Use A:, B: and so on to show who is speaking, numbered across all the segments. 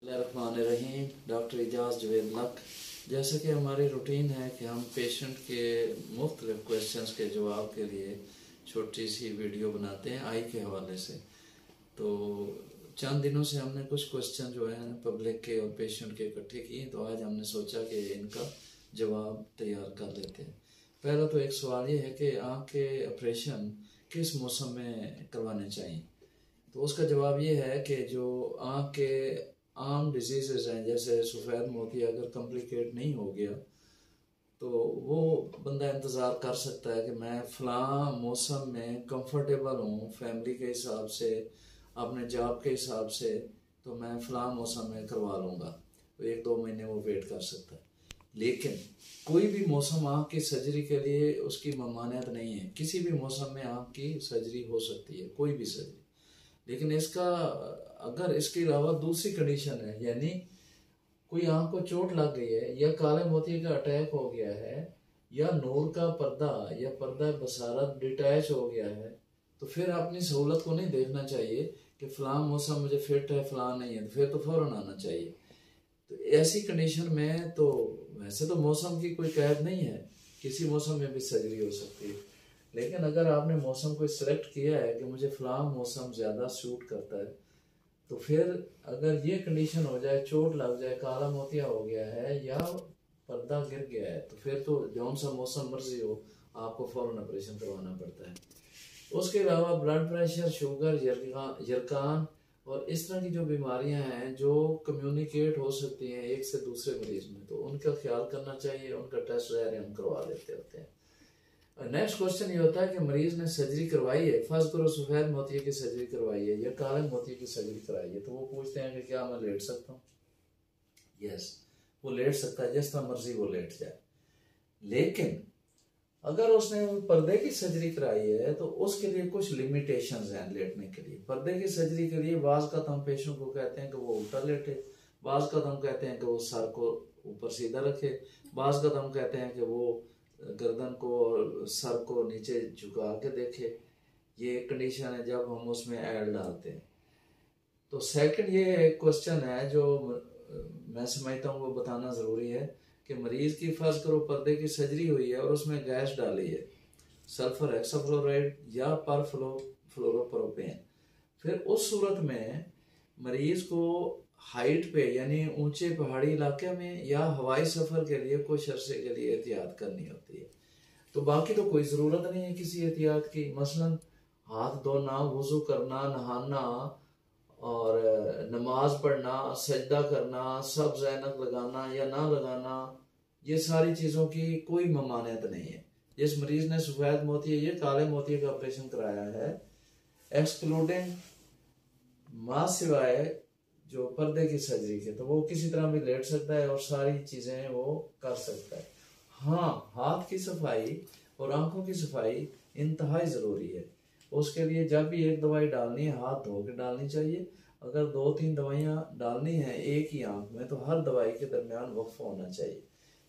A: रहीम। Doctor Ejaz Javed लक। जैसे कि हमारी रूटीन है कि हम पेशेंट के मुख्तलिफ क्वेश्चंस के जवाब के लिए छोटी सी वीडियो बनाते हैं आई के हवाले से। तो चंद दिनों से हमने कुछ क्वेश्चन जो है पब्लिक के और पेशेंट के इकट्ठे किए, तो आज हमने सोचा कि इनका जवाब तैयार कर लेते हैं। पहला तो एक सवाल ये है कि आँख के ऑपरेशन किस मौसम में करवाने चाहिए। तो उसका जवाब ये है कि जो आँख के आम डिजीज़ हैं, जैसे सफ़ेद मोती अगर कॉम्प्लिकेट नहीं हो गया तो वो बंदा इंतज़ार कर सकता है कि मैं फ़लाँ मौसम में कंफर्टेबल हूँ फैमिली के हिसाब से, अपने जॉब के हिसाब से, तो मैं फ़लाँ मौसम में करवा लूँगा। तो 1-2 महीने वो वेट कर सकता है। लेकिन कोई भी मौसम आँख की सर्जरी के लिए उसकी ममानियत नहीं है। किसी भी मौसम में आँख की सर्जरी हो सकती है, कोई भी सर्जरी। लेकिन इसका अगर इसके अलावा दूसरी कंडीशन है, यानी कोई आंख को चोट लग गई है, या काले मोतिये का अटैक हो गया है, या नूर का पर्दा या पर्दा बसारत डिटैच हो गया है, तो फिर अपनी सहूलत को नहीं देखना चाहिए कि फ़लाँ मौसम मुझे फिट है फ़लाँ नहीं है, तो फिर तो फ़ौरन आना चाहिए। तो ऐसी कंडीशन में तो वैसे तो मौसम की कोई कैद नहीं है, किसी मौसम में भी सर्जरी हो सकती है। लेकिन अगर आपने मौसम को सिलेक्ट किया है कि मुझे फ़लाँ मौसम ज़्यादा सूट करता है, तो फिर अगर ये कंडीशन हो जाए, चोट लग जाए, काला मोतिया हो गया है या पर्दा गिर गया है, तो फिर तो जौन सा मौसम मर्जी हो आपको फ़ौरन ऑपरेशन करवाना पड़ता है। उसके अलावा ब्लड प्रेशर, शुगर, यरकान और इस तरह की जो बीमारियां हैं जो कम्युनिकेट हो सकती हैं एक से दूसरे मरीज में, तो उनका ख्याल करना चाहिए। उनका टेस्ट ज़ाहिर हम करवा लेते होते हैं। नेक्स्ट क्वेश्चन ये होता है कि मरीज ने सर्जरी करवाई है, फर्ज करो सफ़ेद मोतिये की सर्जरी करवाई है या काले मोतिये की सर्जरी कराई है, तो वो पूछते हैं कि क्या मैं लेट सकता हूँ। यस, वो लेट सकता है, जिस तरह मर्जी वो लेट जाए। लेकिन अगर उसने पर्दे की सर्जरी कराई है तो उसके लिए कुछ लिमिटेशंस हैं लेटने के लिए। पर्दे की सर्जरी के लिए बाज़ का हम पेशेंट को कहते हैं कि वो उल्टा लेटे, बाज़ का हम कहते हैं कि वो सर को ऊपर सीधा रखे, बाज़ का हम कहते हैं कि वो गर्दन को और सर को नीचे झुका के देखे। ये कंडीशन है जब हम उसमें ऐड डालते हैं। तो सेकंड ये क्वेश्चन है जो मैं समझता हूँ वो बताना ज़रूरी है कि मरीज़ की फर्ज करो पर्दे की सर्जरी हुई है और उसमें गैस डाली है, सल्फर हेक्साफ्लोराइड या परफ्लोरोप्रोपेन। फिर उस सूरत में मरीज़ को हाइट पे यानी ऊंचे पहाड़ी इलाके में या हवाई सफ़र के लिए कुछ अरसे के लिए एहतियात करनी होती है। तो बाकी तो कोई ज़रूरत नहीं है किसी एहतियात की। मसलन हाथ धोना, वज़ू करना, नहाना और नमाज पढ़ना, सजदा करना, सब ज़ैनत लगाना या ना लगाना, ये सारी चीज़ों की कोई ममानियत नहीं है। जिस मरीज़ ने सफ़ेद मोतिये या काले मोतिये का ऑपरेशन कराया है, एक्सक्लूडिंग मां सिवाय जो पर्दे की सर्जरी के, तो वो किसी तरह भी लेट सकता है और सारी चीज़ें वो कर सकता है। हाँ, हाथ की सफाई और आंखों की सफाई इंतहाई ज़रूरी है। उसके लिए जब भी एक दवाई डालनी है हाथ धो के डालनी चाहिए। अगर 2-3 दवाइयाँ डालनी है एक ही आंख में, तो हर दवाई के दरमियान वक्फा होना चाहिए।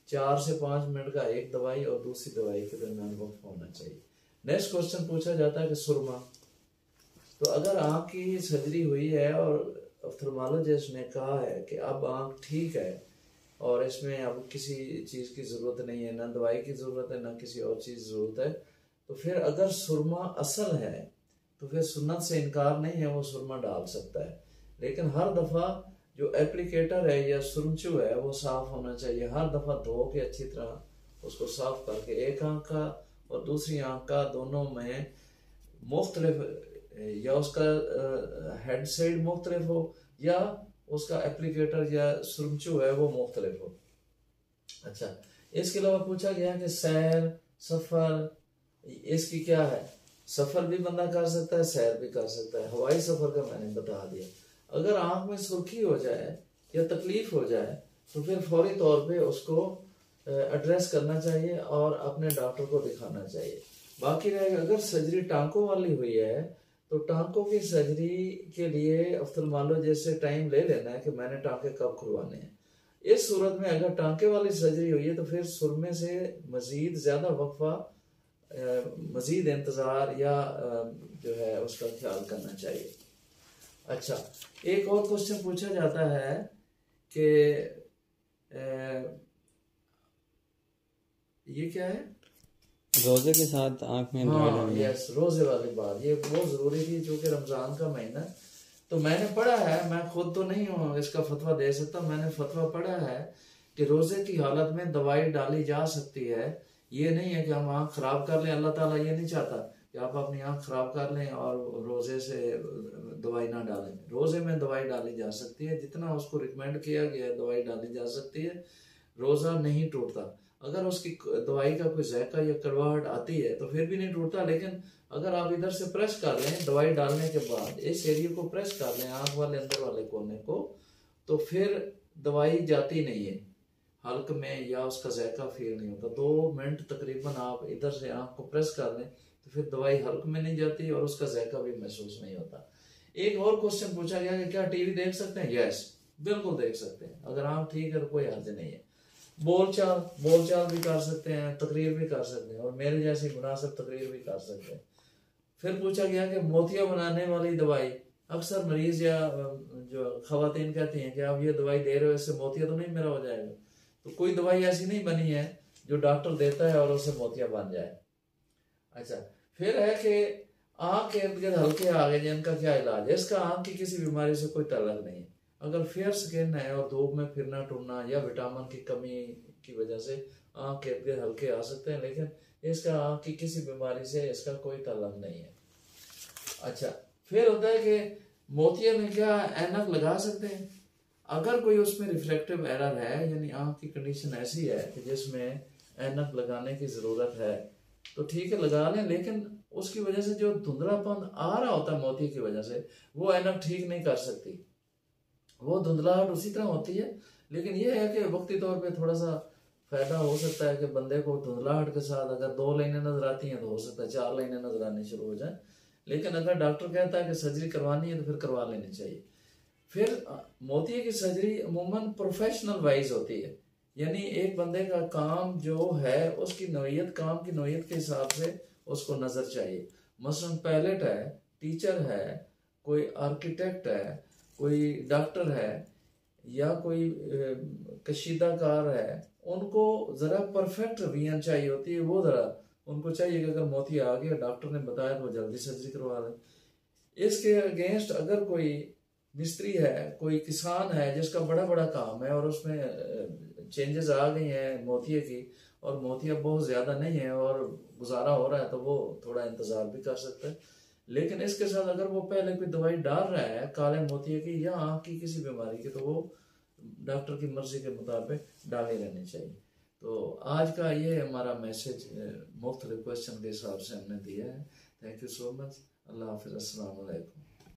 A: 4 से 5 मिनट का एक दवाई और दूसरी दवाई के दरमियान वक्फा होना चाहिए। नेक्स्ट क्वेश्चन पूछा जाता है कि सुरमा। तो अगर आँख की सर्जरी हुई है और ऑप्थेल्मोलॉजिस्ट ने कहा है कि अब आँख ठीक है और इसमें अब किसी चीज़ की ज़रूरत नहीं है, ना दवाई की ज़रूरत है ना किसी और चीज़ की ज़रूरत है, तो फिर अगर सुरमा असल है तो फिर सुन्नत से इनकार नहीं है, वो सुरमा डाल सकता है। लेकिन हर दफ़ा जो एप्लीकेटर है या सुरमचू है वो साफ़ होना चाहिए। हर दफ़ा धो के अच्छी तरह उसको साफ़ करके एक आँख का और दूसरी आँख का दोनों में मुख्तलिफ, या उसका हेड साइड मुख्तलिफ हो या उसका एप्लीकेटर या सुरमचू है वो मुख्तलिफ हो। अच्छा, इसके अलावा पूछा गया कि सैर सफ़र इसकी क्या है। सफ़र भी बंदा कर सकता है, सैर भी कर सकता है। हवाई सफ़र का मैंने बता दिया। अगर आँख में सुर्खी हो जाए या तकलीफ हो जाए तो फिर फौरी तौर पे उसको एड्रेस करना चाहिए और अपने डॉक्टर को दिखाना चाहिए। बाकी रहेगा अगर सर्जरी टांकों वाली हुई है तो टांकों की सर्जरी के लिए ऑप्थेल्मोलॉजिस्ट से टाइम ले लेना है कि मैंने टांके कब खुलवाने हैं। इस सूरत में अगर टांके वाली सर्जरी हुई है तो फिर सुरमे से मजीद ज़्यादा वक्फा, मजीद इंतज़ार या जो है उसका ख्याल करना चाहिए। अच्छा, एक और क्वेश्चन पूछा जाता है कि ये क्या है,
B: रोजे के साथ आंख में
A: हाँ यस, रोजे वाली बात ये बहुत जरूरी थी, जो कि रमजान का महीना। तो मैंने पढ़ा है, मैं खुद तो नहीं हूँ इसका फतवा दे सकता, मैंने फतवा पढ़ा है कि रोजे की हालत में दवाई डाली जा सकती है। ये नहीं है कि हम आँख खराब कर लें, अल्लाह ताला ये नहीं चाहता कि आप अपनी आँख खराब कर लें और रोजे से दवाई ना डालें। रोजे में दवाई डाली जा सकती है, जितना उसको रिकमेंड किया गया है दवाई डाली जा सकती है। रोजा नहीं टूटता, अगर उसकी दवाई का कोई जायका या कड़वाहट आती है तो फिर भी नहीं टूटता। लेकिन अगर आप इधर से प्रेस कर लें दवाई डालने के बाद, इस एरिया को प्रेस कर लें, आंख वाले अंदर वाले कोने को, तो फिर दवाई जाती नहीं है हल्क में, या उसका जायका फील नहीं होता। 2 मिनट तकरीबन आप इधर से आंख को प्रेस कर लें तो फिर दवाई हल्क में नहीं जाती और उसका जायका भी महसूस नहीं होता। एक और क्वेश्चन पूछा गया कि क्या टीवी देख सकते हैं? यस, बिल्कुल देख सकते हैं, अगर आंख ठीक है तो कोई हर्ज नहीं है। बोलचाल भी कर सकते हैं, तकरीर भी कर सकते हैं, और मेरे जैसी मुनासिब तकरीर भी कर सकते हैं। फिर पूछा गया कि मोतिया बनाने वाली दवाई, अक्सर मरीज या जो खवातीन कहती हैं कि आप ये दवाई दे रहे हो इससे मोतिया तो नहीं मेरा हो जाएगा। तो कोई दवाई ऐसी नहीं बनी है जो डॉक्टर देता है और उससे मोतिया बन जाए। अच्छा, फिर है कि आँख के इर्द गिर्द हल्के आ गए, जिनका क्या इलाज है? इसका आँख की किसी बीमारी से कोई ताल्लुक नहीं है। अगर फेयर स्किन है और धूप में फिरना टुरना या विटामिन की कमी की वजह से आँख के इर्द गिर्द हल्के आ सकते हैं, लेकिन इसका आँख की किसी बीमारी से इसका कोई ताल्लुक नहीं है। अच्छा, फिर होता है कि मोतिये में क्या ऐनक लगा सकते हैं? अगर कोई उसमें रिफ्रैक्टिव एरर है, यानी आँख की कंडीशन ऐसी है कि जिसमें ऐनक लगाने की ज़रूरत है, तो ठीक है लगा लें, लेकिन उसकी वजह से जो धुंधलापन आ रहा होता है मोती की वजह से, वो ऐनक ठीक नहीं कर सकती। वो धुंधलाहट उसी तरह होती है, लेकिन ये है कि वक्ती तौर पे थोड़ा सा फायदा हो सकता है कि बंदे को धुंधलाहट के साथ अगर 2 लाइनें नजर आती हैं तो हो सकता है 4 लाइनें नजर आनी शुरू हो जाए। लेकिन अगर डॉक्टर कहता है कि सर्जरी करवानी है तो फिर करवा लेनी चाहिए। फिर मोतिये की सर्जरी अमूमन प्रोफेशनल वाइज होती है, यानी एक बंदे का काम जो है उसकी नौयत, काम की नौयत के हिसाब से उसको नजर चाहिए। मसलन पायलट है, टीचर है, कोई आर्किटेक्ट है, कोई डॉक्टर है, या कोई कशीदाकार है, उनको जरा परफेक्ट विजन चाहिए होती है। वो जरा उनको चाहिए कि अगर मोती आ गया, डॉक्टर ने बताया तो जल्दी सर्जरी करवा दें। इसके अगेंस्ट अगर कोई मिस्त्री है, कोई किसान है जिसका बड़ा बड़ा काम है और उसमें चेंजेस आ गई हैं मोतिये की, और मोतिया बहुत ज्यादा नहीं है और गुजारा हो रहा है, तो वो थोड़ा इंतजार भी कर सकता है। लेकिन इसके साथ अगर वो पहले कोई दवाई डाल रहा है काले मोतिये की या आँख की किसी बीमारी की, तो वो डॉक्टर की मर्जी के मुताबिक डाली रहनी चाहिए। तो आज का ये हमारा मैसेज मुख्तलिफ क्वेश्चन के हिसाब से हमने दिया है। Thank you so much. अल्लाह हाफिज़। अस्सलाम वालेकुम।